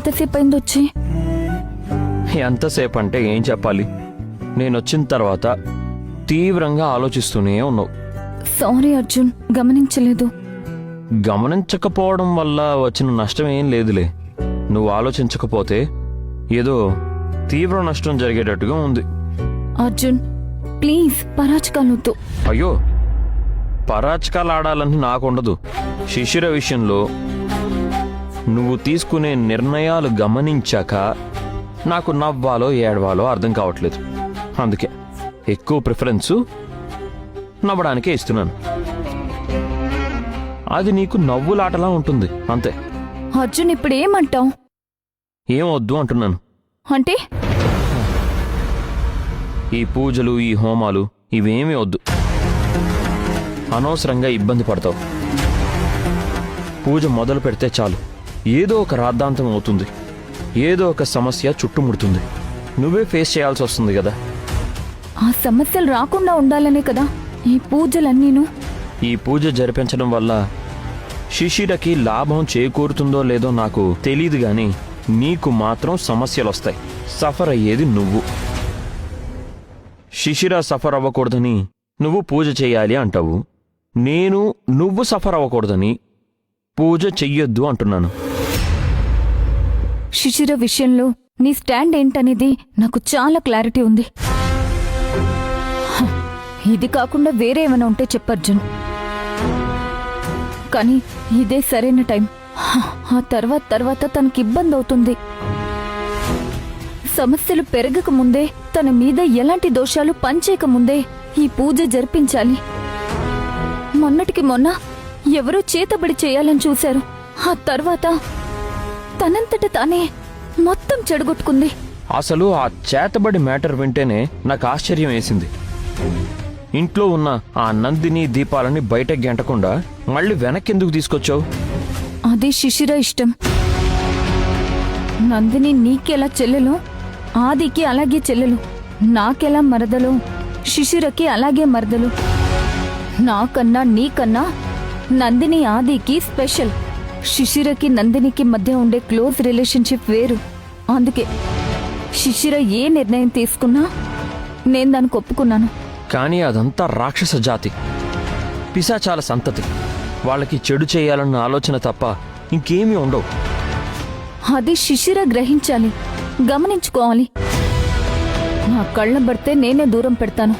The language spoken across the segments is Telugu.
ఎంతసేపు అయింది వచ్చి? ఎంతసేపు అంటే ఏం చెప్పాలి, నేనొచ్చిన తర్వాత తీవ్రంగా ఆలోచిస్తూనే ఉన్నావు. సారీ అర్జున్, గమనించలేదు. గమనించకపోవడం వల్ల వచ్చిన నష్టం ఏం లేదులే. నువ్వు ఆలోచించకపోతే ఏదో తీవ్ర నష్టం జరిగేటట్టుగా ఉంది. అర్జున్ ప్లీజ్, పరాచకాలొద్దు. అయ్యో, పరాచకాలు ఆడాలని నాకుండదు. శిశిర విషయంలో నువ్వు తీసుకునే నిర్ణయాలు గమనించాక నాకు నవ్వాలో ఏడవాలో అర్థం కావట్లేదు. అందుకే ఎక్కువ ప్రిఫరెన్సు నవ్వడానికే ఇస్తున్నాను. అది నీకు నవ్వులాటలా ఉంటుంది అంతే. అర్జున్ ఇప్పుడు ఏమంటావు? ఏం వద్దు అంటున్నాను. అంటే ఈ పూజలు, ఈ హోమాలు ఇవేమీ వద్దు. అనవసరంగా ఇబ్బంది పడతావు. పూజ మొదలు పెడితే చాలు ఏదో ఒక రాద్ధాంతం అవుతుంది, ఏదో ఒక సమస్య చుట్టుముడుతుంది. నువ్వే ఫేస్ చేయాల్సి వస్తుంది కదా. ఆ సమస్యలు రాకుండా ఉండాలనే కదా ఈ పూజలన్నీను. ఈ పూజ జరిపించడం వల్ల శిశిరకి లాభం చేకూరుతుందో లేదో నాకు తెలీదు, గాని నీకు మాత్రం సమస్యలొస్తాయి. సఫర్ అయ్యేది నువ్వు. శిశిర సఫర్ అవ్వకూడదని నువ్వు పూజ చెయ్యాలి అంటావు. నేను నువ్వు సఫర్ అవ్వకూడదని పూజ చెయ్యొద్దు అంటున్నాను. శిశిర విషయంలో నీ స్టాండ్ ఏంటనేది నాకు చాలా క్లారిటీ ఉంది. ఇది కాకుండా వేరే ఏమైనా ఉంటే చెప్పర్జున్, కానీ ఇదే సరైన టైం. ఆ తర్వాత తనకి ఇబ్బంది అవుతుంది. సమస్యలు పెరగక ముందే, తన మీద ఎలాంటి దోషాలు పనిచేయక ముందే ఈ పూజ జరిపించాలి. మొన్నటికి మొన్న ఎవరో చేతబడి చేయాలని చూశారు. ఆ తర్వాత తనంతట తానే మొత్తం చెడగొట్టుకుంది. అసలు ఆ చేతబడి మ్యాటర్ వింటేనే నాకు ఆశ్చర్యం వేసింది. ఇంట్లో ఉన్న ఆ నందిని దీపాలని బయట గెంటకుండా మళ్ళీ వెనక్కెందుకు తీసుకొచ్చావు? అది శిశిర ఇష్టం. నందిని నీకెలా చెల్లెలో ఆదికి అలాగే చెల్లెలు, నాకెలా మరదలు శిశిరకి అలాగే మరదలు. నాకన్నా నీకన్నా నందిని ఆదికి స్పెషల్. శిశిరకి నందినికి మధ్య ఉండే క్లోజ్ రిలేషన్షిప్ వేరు. అందుకే శిశిర ఏ నిర్ణయం తీసుకున్నా నేను దానికి ఒప్పుకున్నాను. కానీ అదంతా రాక్షస జాతి, పిశాచాల సంతతి. వాళ్ళకి చెడు చేయాలన్న ఆలోచన తప్ప ఇంకేమీ ఉండవు. అది శిశిర గ్రహించాలి, గమనించుకోవాలి. నా కళ్ళ పడితే నేనే దూరం పెడతాను.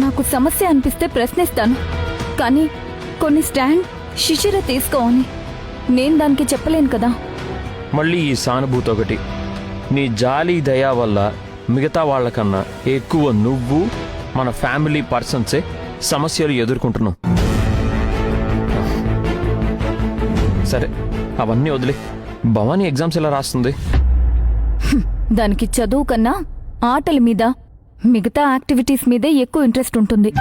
నాకు సమస్య అనిపిస్తే ప్రశ్నిస్తాను. కానీ కొన్ని స్టాండ్ శిశిర తీసుకోవాలి. నేను దానికి చెప్పలేను కదా. మళ్ళీ ఈ సానుభూతి ఒకటి. నీ జాలి దయా వల్ల మిగతా వాళ్ళకన్నా ఎక్కువ నువ్వు, మన ఫ్యామిలీ పర్సన్సే సమస్యలు ఎదుర్కొంటున్నాం. సరే, అవన్నీ వదిలే. భవానీ ఎగ్జామ్స్ ఎలా రాస్తుంది? దానికి చదువు కన్నా ఆటల మీద, మిగతా యాక్టివిటీస్ మీదే ఎక్కువ ఇంట్రెస్ట్ ఉంటుంది.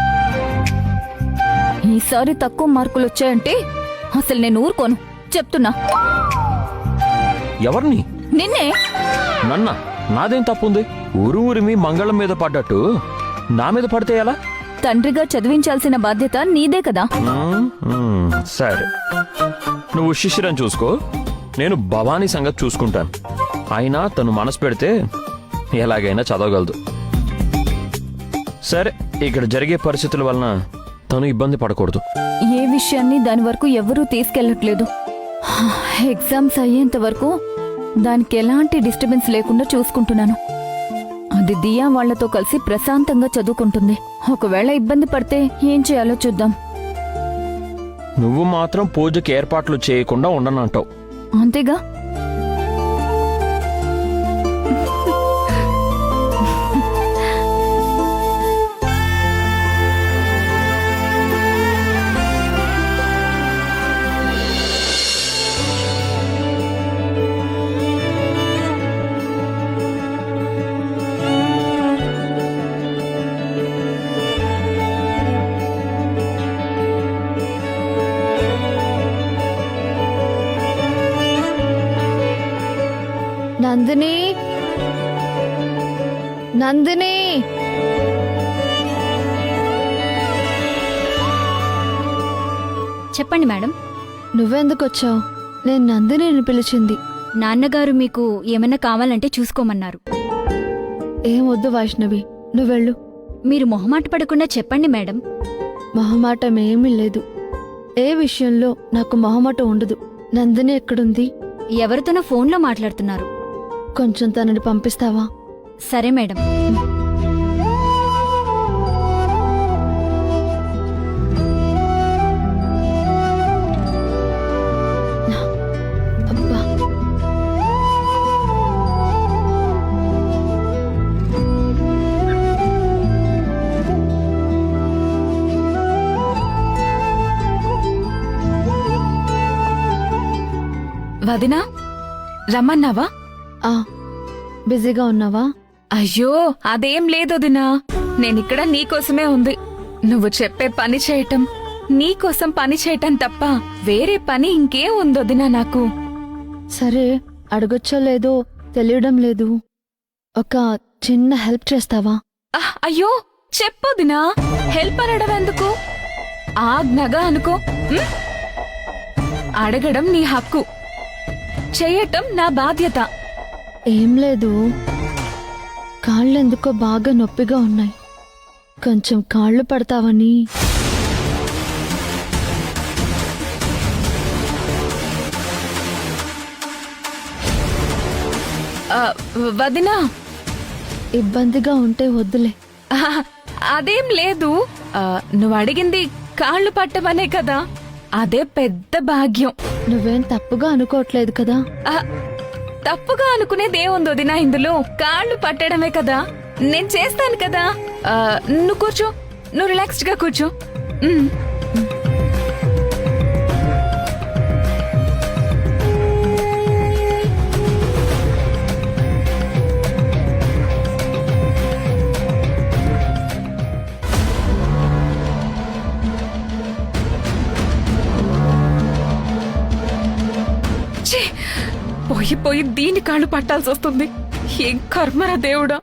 ఈసారి తక్కువ మార్కులు వచ్చాయంటే అసలు నేను ఊరుకోను, చెప్తున్నా. ఎవరిని? నిన్నే. నన్న? నాదేం తప్పుంది? ఊరిమి మంగళం మీద పడ్డట్టు నా మీద పడితే ఎలా? తండ్రిగా చదివించాల్సిన బాధ్యత నీదే కదా. సరే, నువ్వు శిశిరం చూసుకో, నేను భవానీ సంగతి చూసుకుంటాను. అయినా తను మనసు పెడితే ఎలాగైనా చదవగలదు. సరే, ఇక్కడ జరిగే పరిస్థితుల వలన తను ఇబ్బంది పడకూడదు. ఏ విషయాన్ని దాని వరకు ఎవరూ తీసుకెళ్లట్లేదు. ఎగ్జామ్స్ అయ్యేంత వరకు దానికి ఎలాంటి డిస్టర్బెన్స్ లేకుండా చూసుకుంటున్నాను. అది దియా వాళ్లతో కలిసి ప్రశాంతంగా చదువుకుంటుంది. ఒకవేళ ఇబ్బంది పడితే ఏం చేయాలో చూద్దాం. నువ్వు మాత్రం పూజకి ఏర్పాట్లు చేయకుండా ఉండనంటావు. అంతేగా. నందిని, నందిని, చెప్పండి మేడం. నువ్వెందుకు వచ్చావు? నేను నందినిని పిలిచింది. నాన్నగారు మీకు ఏమైనా కావాలంటే చూసుకోమన్నారు. ఏం వద్దు వైష్ణవి, నువ్వెళ్ళు. మీరు మొహమాట పడకుండా చెప్పండి మేడం. మొహమాటం ఏమీ లేదు. ఏ విషయంలో నాకు మొహమాటం ఉండదు. నందిని ఎక్కడుంది? ఎవరితోనో ఫోన్లో మాట్లాడుతున్నారు. కొంచెం తనని పంపిస్తావా? సరే మేడం. అబ్బా, వదినా రమ్మన్నావా? ఆ బిజీగా ఉన్నావా? అయ్యో అదేం లేదు వదినా, నేనిక్కడ నీకోసమే ఉంది. నువ్వు చెప్పే పని చేయటం, నీకోసం పని చేయటం తప్ప వేరే పని ఇంకేం ఉందొదినా నాకు. సరే, అడగొచ్చో లేదో తెలియడం లేదు. ఒక చిన్న హెల్ప్ చేస్తావా? అయ్యో చెప్పొదినా, హెల్ప్ అనడం ఎందుకు? ఆజ్ఞగా అనుకో. ఉమ్? అడగడం నీ హక్కు, చెయ్యటం నా బాధ్యత. ఏం లేదు, కాళ్ళెందుకో బాగా నొప్పిగా ఉన్నాయి. కొంచెం కాళ్ళు పడతావని. వదినా ఇబ్బందిగా ఉంటే వద్దులే. అదేం లేదు. నువ్వు అడిగింది కాళ్ళు పట్టమనే కదా, అదే పెద్ద భాగ్యం. నువ్వేం తప్పుగా అనుకోవట్లేదు కదా? ఆ, తప్పుగా అనుకునేదేముంది వదినా, ఇందులో కాళ్ళు పట్టడమే కదా. నేను చేస్తాను కదా. నువ్వు కూర్చో, నువ్వు రిలాక్స్డ్ గా కూర్చో. ఉమ్. ఛీ, పోయి పోయి దీని కాళ్ళు పట్టాల్సి వస్తుంది. ఏం కర్మరా దేవుడా.